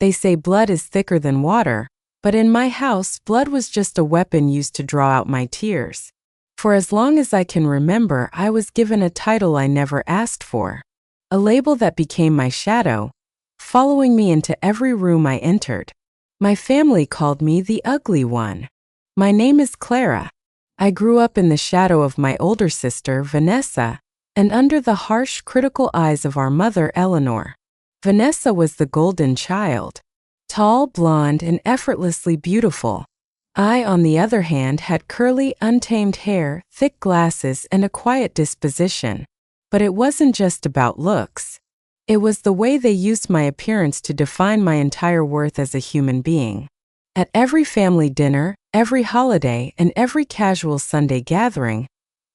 They say blood is thicker than water, but in my house, blood was just a weapon used to draw out my tears. For as long as I can remember, I was given a title I never asked for. A label that became my shadow, following me into every room I entered. My family called me the ugly one. My name is Clara. I grew up in the shadow of my older sister, Vanessa, and under the harsh, critical eyes of our mother, Eleanor. Vanessa was the golden child. Tall, blonde, and effortlessly beautiful. I, on the other hand, had curly, untamed hair, thick glasses, and a quiet disposition. But it wasn't just about looks. It was the way they used my appearance to define my entire worth as a human being. At every family dinner, every holiday, and every casual Sunday gathering,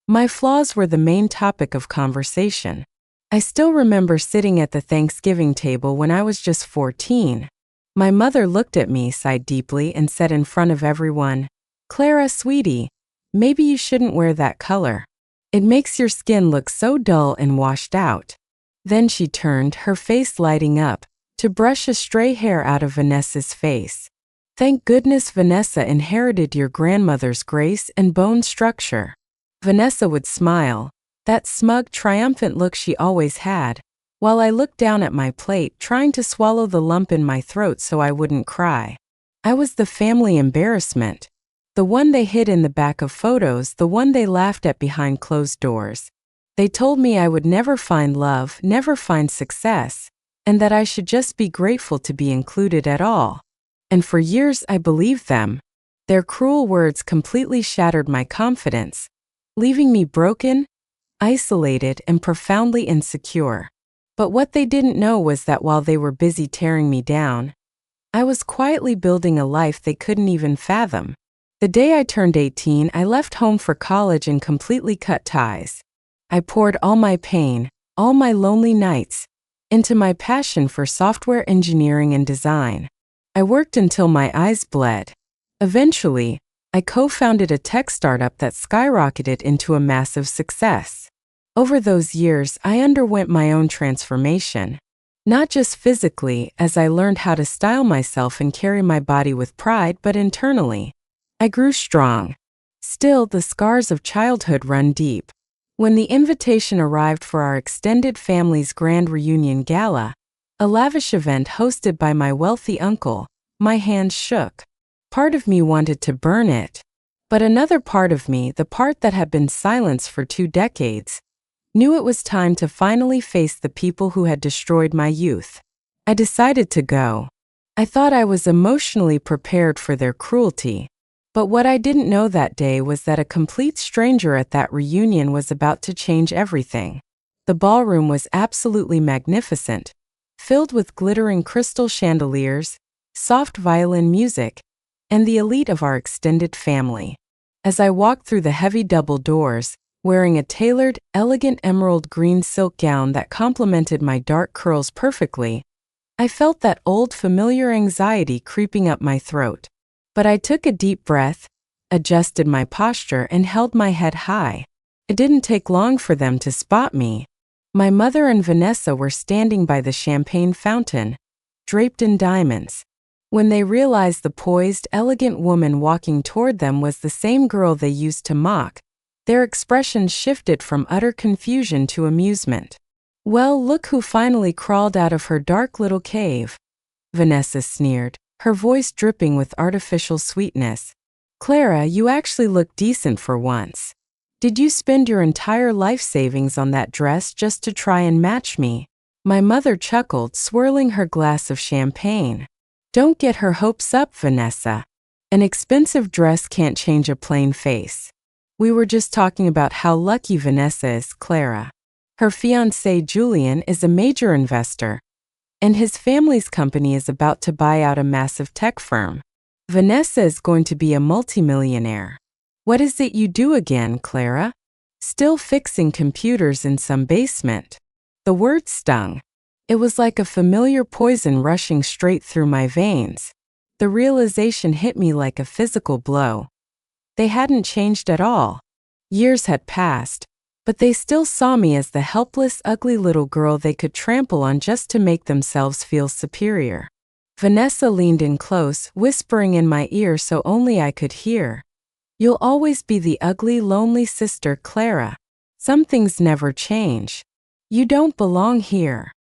my flaws were the main topic of conversation. I still remember sitting at the Thanksgiving table when I was just 14. My mother looked at me, sighed deeply, and said in front of everyone, "Clara, sweetie, maybe you shouldn't wear that color. It makes your skin look so dull and washed out." Then she turned, her face lighting up, to brush a stray hair out of Vanessa's face. "Thank goodness Vanessa inherited your grandmother's grace and bone structure." Vanessa would smile, that smug, triumphant look she always had, while I looked down at my plate, trying to swallow the lump in my throat so I wouldn't cry. I was the family embarrassment. The one they hid in the back of photos, the one they laughed at behind closed doors. They told me I would never find love, never find success, and that I should just be grateful to be included at all. And for years I believed them. Their cruel words completely shattered my confidence, leaving me broken, isolated, and profoundly insecure. But what they didn't know was that while they were busy tearing me down, I was quietly building a life they couldn't even fathom. The day I turned 18, I left home for college and completely cut ties. I poured all my pain, all my lonely nights, into my passion for software engineering and design. I worked until my eyes bled. Eventually, I co-founded a tech startup that skyrocketed into a massive success. Over those years, I underwent my own transformation. Not just physically, as I learned how to style myself and carry my body with pride, but internally. I grew strong. Still, the scars of childhood run deep. When the invitation arrived for our extended family's grand reunion gala, a lavish event hosted by my wealthy uncle, my hands shook. Part of me wanted to burn it. But another part of me, the part that had been silenced for 2 decades, knew it was time to finally face the people who had destroyed my youth. I decided to go. I thought I was emotionally prepared for their cruelty. But what I didn't know that day was that a complete stranger at that reunion was about to change everything. The ballroom was absolutely magnificent, filled with glittering crystal chandeliers, soft violin music, and the elite of our extended family. As I walked through the heavy double doors, wearing a tailored, elegant emerald green silk gown that complemented my dark curls perfectly, I felt that old familiar anxiety creeping up my throat. But I took a deep breath, adjusted my posture, and held my head high. It didn't take long for them to spot me. My mother and Vanessa were standing by the champagne fountain, draped in diamonds. When they realized the poised, elegant woman walking toward them was the same girl they used to mock, their expressions shifted from utter confusion to amusement. "Well, look who finally crawled out of her dark little cave," Vanessa sneered, her voice dripping with artificial sweetness. "Clara, you actually look decent for once. Did you spend your entire life savings on that dress just to try and match me?" My mother chuckled, swirling her glass of champagne. "Don't get her hopes up, Vanessa. An expensive dress can't change a plain face. We were just talking about how lucky Vanessa is, Clara. Her fiancé, Julian, is a major investor, and his family's company is about to buy out a massive tech firm. Vanessa is going to be a multimillionaire. What is it you do again, Clara? Still fixing computers in some basement." The word stung. It was like a familiar poison rushing straight through my veins. The realization hit me like a physical blow. They hadn't changed at all. Years had passed, but they still saw me as the helpless, ugly little girl they could trample on just to make themselves feel superior. Vanessa leaned in close, whispering in my ear so only I could hear. "You'll always be the ugly, lonely sister, Clara. Some things never change. You don't belong here."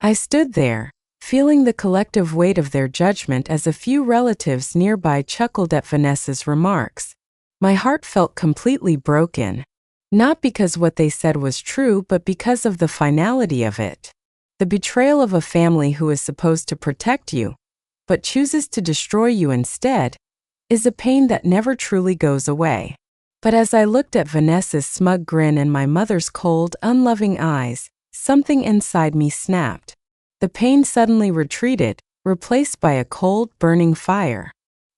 I stood there, feeling the collective weight of their judgment as a few relatives nearby chuckled at Vanessa's remarks. My heart felt completely broken. Not because what they said was true, but because of the finality of it. The betrayal of a family who is supposed to protect you, but chooses to destroy you instead, is a pain that never truly goes away. But as I looked at Vanessa's smug grin and my mother's cold, unloving eyes, something inside me snapped. The pain suddenly retreated, replaced by a cold, burning fire.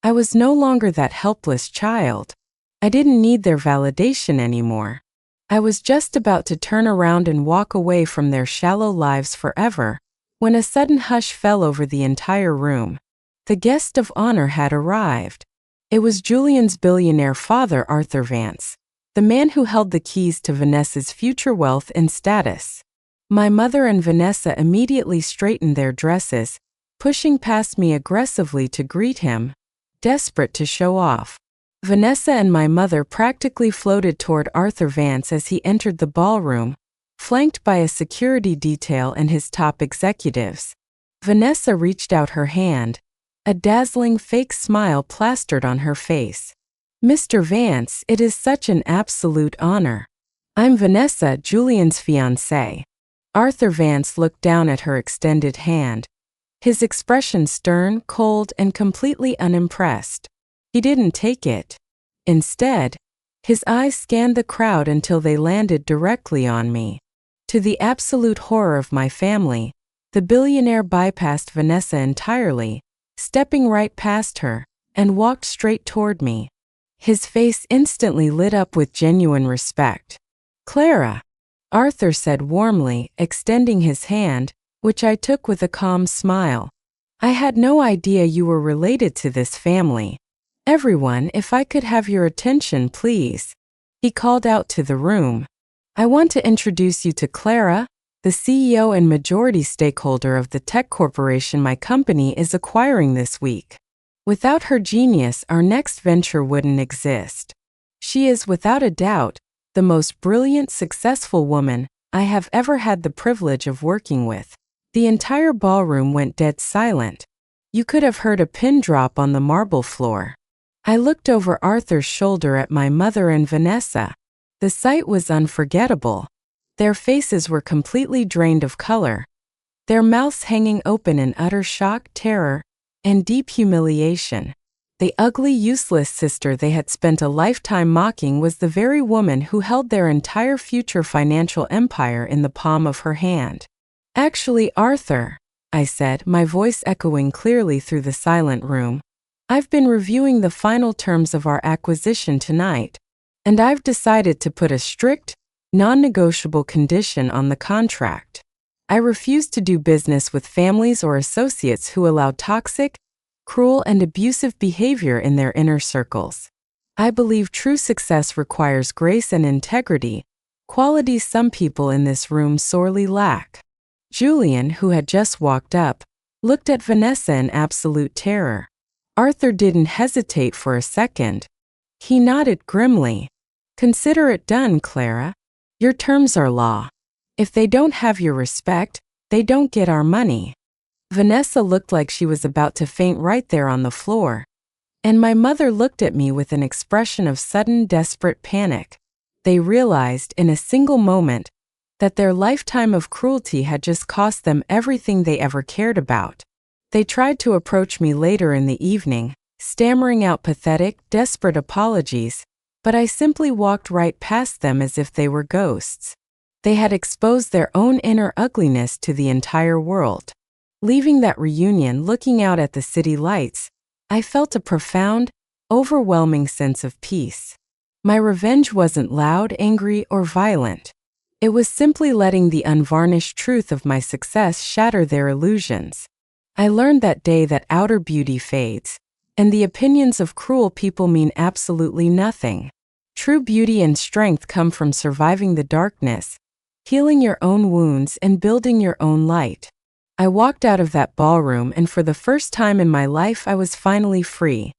I was no longer that helpless child. I didn't need their validation anymore. I was just about to turn around and walk away from their shallow lives forever, when a sudden hush fell over the entire room. The guest of honor had arrived. It was Julian's billionaire father, Arthur Vance, the man who held the keys to Vanessa's future wealth and status. My mother and Vanessa immediately straightened their dresses, pushing past me aggressively to greet him, desperate to show off. Vanessa and my mother practically floated toward Arthur Vance as he entered the ballroom, flanked by a security detail and his top executives. Vanessa reached out her hand, a dazzling fake smile plastered on her face. "Mr. Vance, it is such an absolute honor. I'm Vanessa, Julian's fiancée." Arthur Vance looked down at her extended hand, his expression stern, cold, and completely unimpressed. He didn't take it. Instead, his eyes scanned the crowd until they landed directly on me. To the absolute horror of my family, the billionaire bypassed Vanessa entirely, stepping right past her, and walked straight toward me. His face instantly lit up with genuine respect. "Clara," Arthur said warmly, extending his hand, which I took with a calm smile. "I had no idea you were related to this family. Everyone, if I could have your attention, please." He called out to the room. "I want to introduce you to Clara, the CEO and majority stakeholder of the tech corporation my company is acquiring this week. Without her genius, our next venture wouldn't exist. She is, without a doubt, the most brilliant, successful woman I have ever had the privilege of working with." The entire ballroom went dead silent. You could have heard a pin drop on the marble floor. I looked over Arthur's shoulder at my mother and Vanessa. The sight was unforgettable. Their faces were completely drained of color, their mouths hanging open in utter shock, terror, and deep humiliation. The ugly, useless sister they had spent a lifetime mocking was the very woman who held their entire future financial empire in the palm of her hand. "Actually, Arthur," I said, my voice echoing clearly through the silent room, "I've been reviewing the final terms of our acquisition tonight, and I've decided to put a strict, non-negotiable condition on the contract. I refuse to do business with families or associates who allow toxic, cruel, and abusive behavior in their inner circles. I believe true success requires grace and integrity, qualities some people in this room sorely lack." Julian, who had just walked up, looked at Vanessa in absolute terror. Arthur didn't hesitate for a second. He nodded grimly. "Consider it done, Clara. Your terms are law. If they don't have your respect, they don't get our money." Vanessa looked like she was about to faint right there on the floor, and my mother looked at me with an expression of sudden, desperate panic. They realized in a single moment that their lifetime of cruelty had just cost them everything they ever cared about. They tried to approach me later in the evening, stammering out pathetic, desperate apologies, but I simply walked right past them as if they were ghosts. They had exposed their own inner ugliness to the entire world. Leaving that reunion, looking out at the city lights, I felt a profound, overwhelming sense of peace. My revenge wasn't loud, angry, or violent. It was simply letting the unvarnished truth of my success shatter their illusions. I learned that day that outer beauty fades, and the opinions of cruel people mean absolutely nothing. True beauty and strength come from surviving the darkness, healing your own wounds, and building your own light. I walked out of that ballroom, and for the first time in my life, I was finally free.